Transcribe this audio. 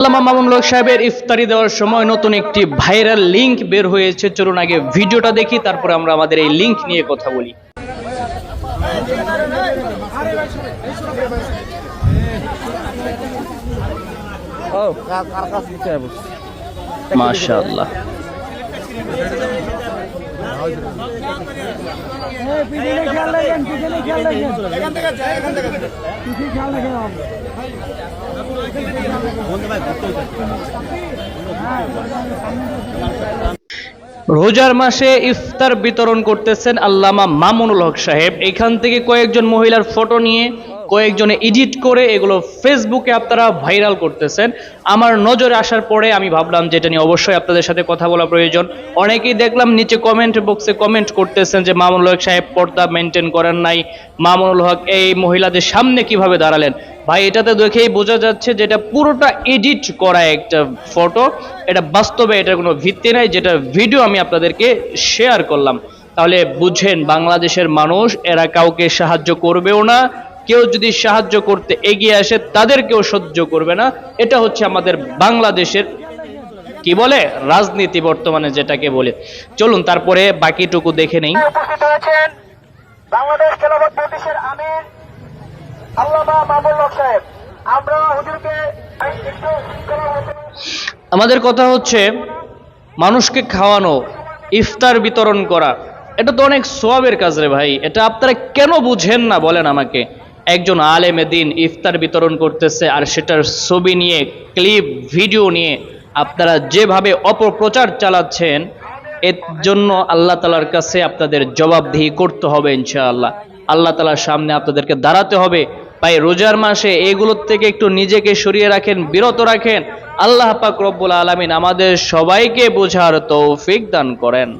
আল্লামা মামুনুল হক সাহেবের ইফতারি দেওয়ার সময় নতুন একটি ভাইরাল লিংক বের হয়েছে। চলুন আগে ভিডিওটা দেখি, তারপরে আমরা আমাদের এই লিংক নিয়ে কথা বলি। মাশাআল্লাহ, রোজার মাসে ইফতার বিতরণ করতেছেন আল্লামা মামুনুল হক সাহেব। এখান থেকে কয়েকজন মহিলার ফটো নিয়ে কয়েকজনে এডিট করে এগুলো ফেসবুকে আপনারা ভাইরাল করতেছেন। আমার নজরে আসার পরে আমি ভাবলাম যে এটা নিয়ে অবশ্যই আপনাদের সাথে কথা বলা প্রয়োজন। অনেকেই দেখলাম নিচে কমেন্ট বক্সে কমেন্ট করতেছেন যে মামুনুল হক সাহেব পর্দা মেনটেন করেন নাই, মামুনুল হক এই মহিলাদের সামনে কিভাবে দাঁড়ালেন। ভাই, এটাতে দেখেই বোঝা যাচ্ছে যে এটা পুরোটা এডিট করা একটা ফটো, এটা বাস্তবে এটার কোনো ভিত্তি নাই, যেটা ভিডিও আমি আপনাদেরকে শেয়ার করলাম। তাহলে বুঝেন, বাংলাদেশের মানুষ এরা কাউকে সাহায্য করবেও না, কেউ যদি সাহায্য করতে এগিয়ে আসে তাদেরকেও সহ্য করবে না। এটা হচ্ছে আমাদের বাংলাদেশের কি বলে রাজনীতি বর্তমানে যেটাকে বলে। চলুন তারপরে বাকিটুকু দেখে নেই। বাংলাদেশ খেলাফত মজলিসের আমির আল্লামা মামুনুল হক সাহেব, আমরা হুজুরকে আমাদের কথা হচ্ছে মানুষকে খাওয়ানো, ইফতার বিতরণ করা, এটা তো অনেক সওয়াবের কাজ রে ভাই। এটা আপনারা কেন বুঝেন না বলেন আমাকে। একজন আলেমে দিন ইফতার বিতরণ করতেছে, আর সেটার ছবি নিয়ে ক্লিপ ভিডিও নিয়ে আপনারা যেভাবে অপপ্রচার চালাচ্ছেন, এর জন্য আল্লাহ তাআলার কাছে আপনাদের জবাবদিহি করতে হবে ইনশাআল্লাহ। আল্লাহ তাআলার সামনে আপনাদেরকে দাঁড়াতে হবে। ভাই, রোজার মাসে এগুলোর থেকে একটু নিজেকে সরিয়ে রাখেন, বিরত রাখেন। আল্লাহ পাক রব্বুল আলামিন আমাদের সবাইকে বোঝার তৌফিক দান করেন।